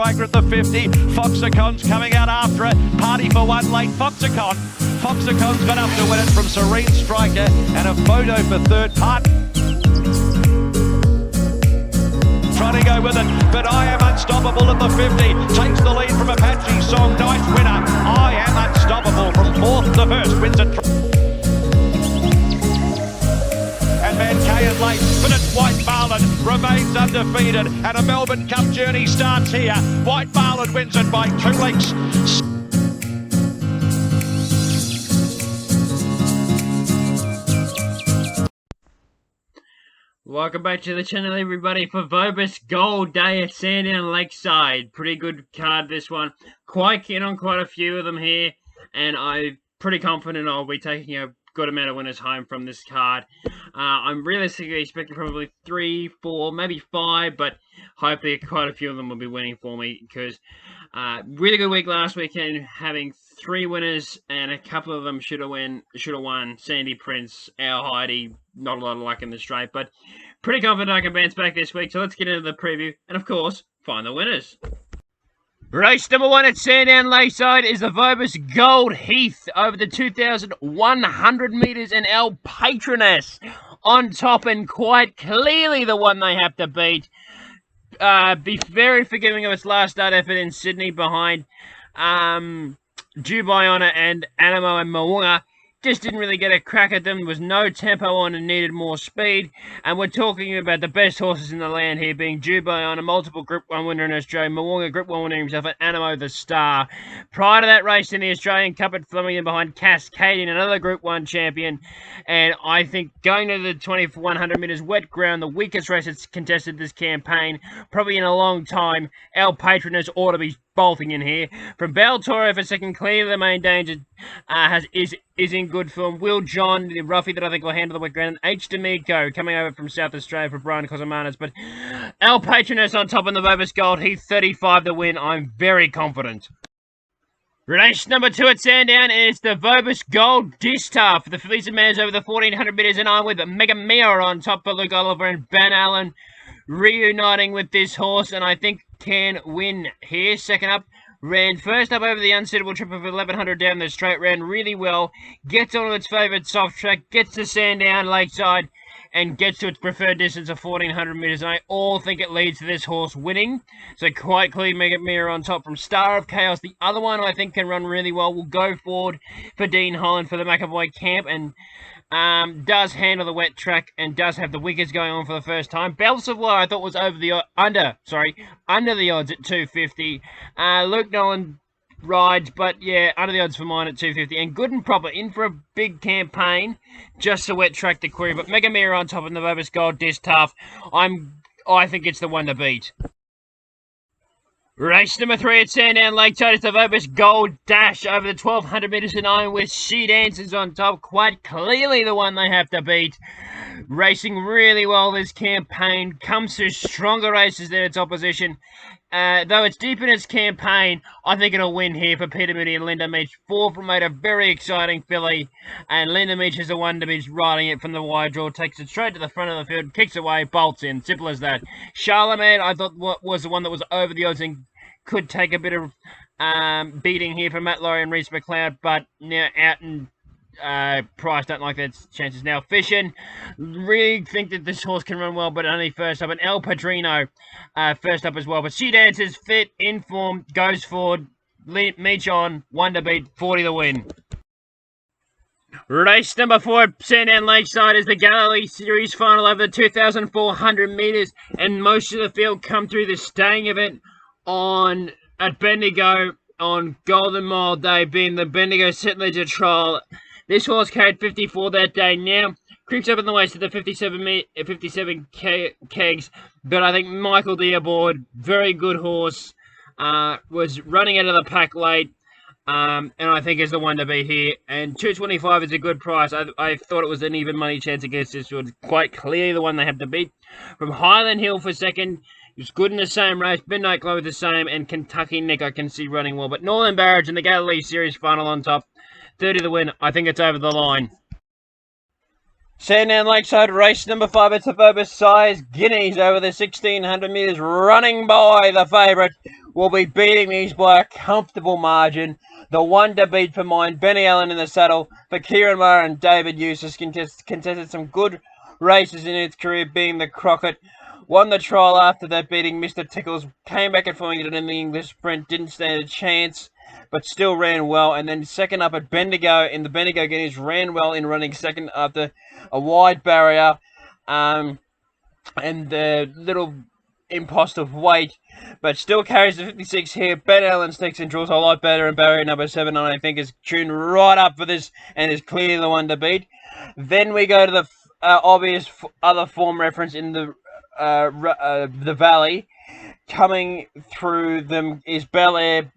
Stryker at the 50. Foxicon's coming out after it. Party for one late Foxicon. Foxicon's got up to win it from Sirene, Stryker, and a photo for third part. Trying to go with it, but I Am Unstoppable at the 50. Takes the lead from Apache Song. Nice winner. I Am Unstoppable from fourth to first. Wins it. And Mankay late, but it's White Marlin remains undefeated. And a Melbourne Cup journey starts here. White Marlin wins it by 2 lengths. Welcome back to the channel, everybody, for Vobis Gold Day at Sandown Lakeside. Pretty good card, this one. Quite keen on quite a few of them here, and I'm pretty confident I'll be taking a good amount of winners home from this card. I'm realistically expecting probably 3, 4, maybe 5, but hopefully quite a few of them will be winning for me, because really good week last weekend, having 3 winners, and a couple of them should have won. Sandy Prince, Our Heidi, not a lot of luck in the straight, but pretty confident I can bounce back this week. So let's get into the preview, and of course, find the winners. Race number 1 at Sandown Lakeside is the Vobis Gold Heath over the 2,100 metres, and our Patroness on top, and quite clearly the one they have to beat. Be very forgiving of its last start effort in Sydney behind Jubiana and Animo and Moonga. Just didn't really get a crack at them. There was no tempo on and needed more speed. And we're talking about the best horses in the land here, being Jubiana, multiple Group 1 winner in Australia, Moonga Group 1 winner himself, and Animo the Star. Prior to that race in the Australian Cup at Flemington behind Cascade, another Group 1 champion. And I think going to the 2,100 metres wet ground, the weakest race that's contested this campaign, probably in a long time, our Patroness ought to be bolting in here. From Beltoro for second, clearly the main danger is in good form. Will John, the roughie that I think will handle the wet ground. H. D'Amico coming over from South Australia for Brian Cosamanas. But our Patroness on top in the Vobis Gold Heath, 35 to win. I'm very confident. Race number 2 at Sandown is the Vobis Gold Distaff for the fillies and mares over the 1,400 metres, and I'm with Megamea on top for Luke Oliver and Ben Allen reuniting with this horse, and I think can win here. Second up, ran first up over the unsuitable trip of 1,100 down the straight, ran really well, gets onto its favourite soft track, gets to Sandown Lakeside, and gets to its preferred distance of 1,400 metres, and I all think it leads to this horse winning. So quite clear Megamea on top from Star of Chaos. The other one I think can run really well, will go forward for Dean Holland for the McAvoy camp, and does handle the wet track and does have the wickets going on for the first time. Belle Savoir I thought was under the odds at 250. Luke Nolan rides, but yeah, under the odds for mine at 250. And Good and Proper in for a big campaign, just a wet track to query. But Megamea on top in the Vobis Gold Distaff. I think it's the one to beat. Race number 3 at Sandown Lakeside is the Vobis Gold Dash over the 1,200 metres in iron with She Dances on top. Quite clearly the one they have to beat. Racing really well this campaign. Comes through stronger races than its opposition. Though it's deep in its campaign, I think it'll win here for Peter Mooney and Linda Meach. 4 from 8, a very exciting filly. And Linda Meach is the one to be riding it from the wide draw. Takes it straight to the front of the field, kicks away, bolts in. Simple as that. Shalaman, I thought was the one that was over the odds and could take a bit of beating here from Matt Laurie and Reese McLeod, but now out and Price don't like that chances now. Fission, really think that this horse can run well, but only first up. And El Padrino first up as well. But She Dances, fit, in form, goes forward. Meach on, 1 to beat, 40 to win. Race number 4 at Sandown Lakeside is the Galgani Series final over the 2,400 metres, and most of the field come through the staying event at Bendigo on Golden Mile Day, being the Bendigo St. Leger trial. This horse carried 54 that day. Now creeps up in the waist to the 57 kegs, but I think Michael D aboard, very good horse, was running out of the pack late, and I think is the one to beat here. And 225 is a good price. I thought it was an even money chance against this one. Quite clearly the one they have to beat. From Highland Hill for second. It's good in the same race. Midnight Glow the same, and Kentucky Nick I can see running well. But Northern Barrage and the Galgani Series final on top. 30 to win. I think it's over the line. Sandown Lakeside race number 5. It's the Vobis Size Guineas over the 1,600 metres, running by the favourite will be beating these by a comfortable margin. The one to beat for mine, Benny Allen in the saddle. For Kieran Murray and David Eustace contested some good races in its career, being the Crockett. Won the trial after that, beating Mr. Tickles. Came back at Flemington in the English sprint. Didn't stand a chance, but still ran well. And then second up at Bendigo in the Bendigo Guineas, ran well in running second after a wide barrier. And the little imposter weight, but still carries the 56 here. Ben Allen sticks and draws a lot better, and barrier number 7, I think, is tuned right up for this and is clearly the one to beat. Then we go to the obvious other form reference in the Valley. Coming through them is Belle.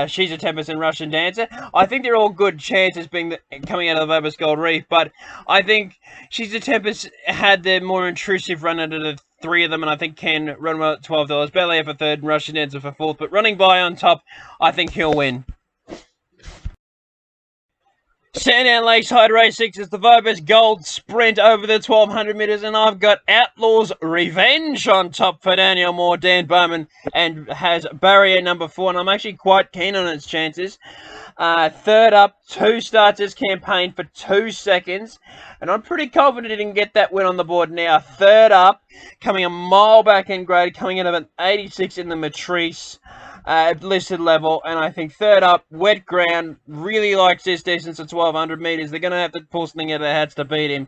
She's a Tempest and Russian Dancer. I think they're all good chances coming out of the Vobis Gold Reef, but I think She's a Tempest had the more intrusive run under the 3 of them, and I think can run well at $12. Belle for 3rd and Russian Dancer for 4th, but running by on top, I think he'll win. Sandown Lakeside Race 6 is the Vobis Gold Sprint over the 1200 metres, and I've got Outlaws Revenge on top for Daniel Moore, Dan Bowman, and has barrier number 4, and I'm actually quite keen on its chances. Third up, 2 starts this campaign for 2 seconds, and I'm pretty confident it can get that win on the board now. Third up, coming a mile back in grade, coming in at 86 in the Matrice. Listed level, and I think third up, Wet Ground, really likes this distance at 1200 metres. They're going to have to pull something out of their hats to beat him,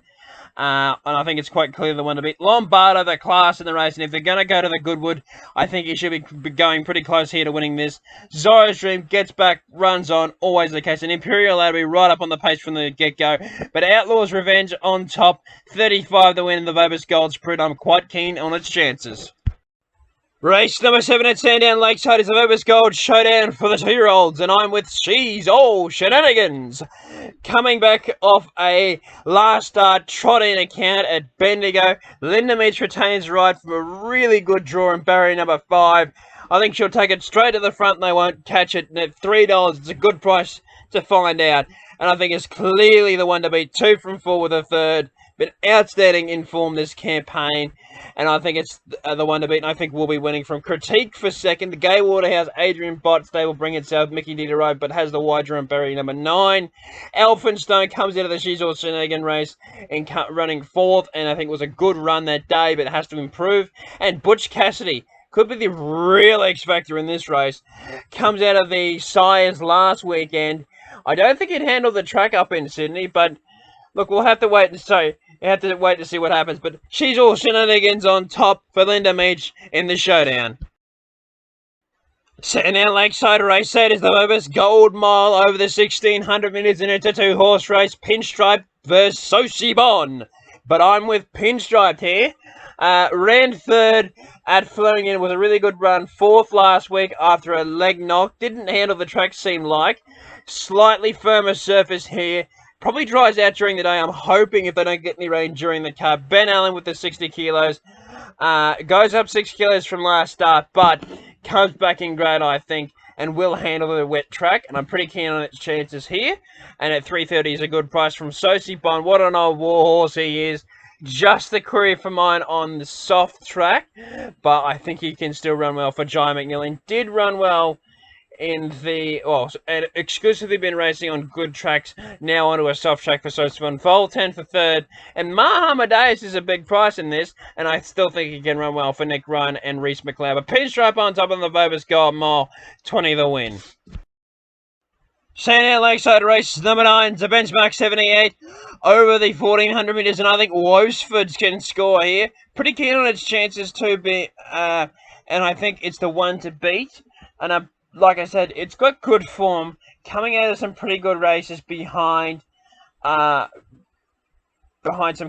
and I think it's quite clear the one to beat. Lombardo, the class in the race, and if they're going to go to the Goodwood, I think he should be going pretty close here to winning this. Zorro's Dream gets back, runs on, always the case, and Imperial will be right up on the pace from the get-go, but Outlaws Revenge on top, 35 the win in the Vobis Gold Sprint. I'm quite keen on its chances. Race number 7 at Sandown Lakeside is the Vobis Gold Showdown for the 2-year-olds, and I'm with Shesallshenanigans. Coming back off a last start trot-in account at Bendigo, Linda Meach retains right from a really good draw in barrier number 5. I think she'll take it straight to the front and they won't catch it. And at $3, it's a good price to find out. And I think it's clearly the one to beat. 2 from 4 with a 3rd. Been outstanding in form this campaign, and I think it's the one to beat, and I think we'll be winning from Critique for 2nd. The Gay Waterhouse, Adrian Bott, stable bring itself, Mickey D to ride, but has the wide drum barrier number 9. Elphinstone comes out of the Shesallshenanigans race and running 4th, and I think it was a good run that day, but it has to improve. And Butch Cassidy could be the real X factor in this race. Comes out of the Sires last weekend. I don't think it handled the track up in Sydney, but look, we'll have to wait and see. You have to wait to see what happens, but Shesallshenanigans on top for Linda Meach in the showdown. Sandown Lakeside Race 8 is the Vobis Gold Mile over the 1600 metres, and it's a 2-horse race, Pinstripe versus Sosibon. But I'm with Pinstripe here. Ran 3rd at Flemington with a really good run. 4th last week after a leg knock. Didn't handle the track, seemed like. Slightly firmer surface here. Probably dries out during the day, I'm hoping, if they don't get any rain during the car. Ben Allen with the 60 kilos. Goes up 6 kilos from last start, but comes back in grade, I think, and will handle the wet track. And I'm pretty keen on its chances here. And at $3.30 is a good price from Sosibon. What an old war horse he is. Just the career for mine on the soft track, but I think he can still run well for Jai McNeilin. Did run well in the, and exclusively been racing on good tracks, now onto a soft track for Sosibon. Vol 10 for 3rd, and Mahamadeus is a big price in this, and I still think he can run well for Nick Ryan and Reese McLeod. But Pinstripe on top on the Vobis Gold Mile, 20 the win. Sandown Lakeside Race number 9 is a benchmark 78 over the 1400 metres, and I think Woesford can score here. Pretty keen on its chances to be, and I think it's the one to beat. And like I said, it's got good form, coming out of some pretty good races behind some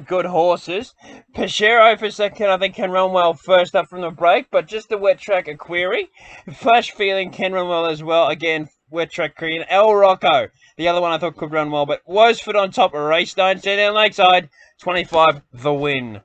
good horses. Pachero for 2nd, I think, can run well first up from the break, but just the wet track a query. Flash Feeling can run well as well, again, wet track query. And El Rocco, the other one I thought could run well, but Woesford on top of race 9, Sandown Lakeside, 25 the win.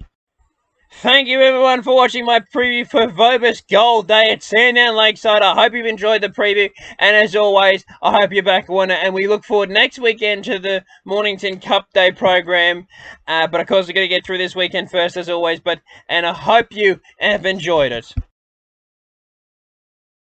Thank you everyone for watching my preview for Vobis Gold Day at Sandown Lakeside. I hope you've enjoyed the preview, and as always, I hope you're back winner, and we look forward next weekend to the Mornington Cup Day program, but of course we're going to get through this weekend first as always, and I hope you have enjoyed it.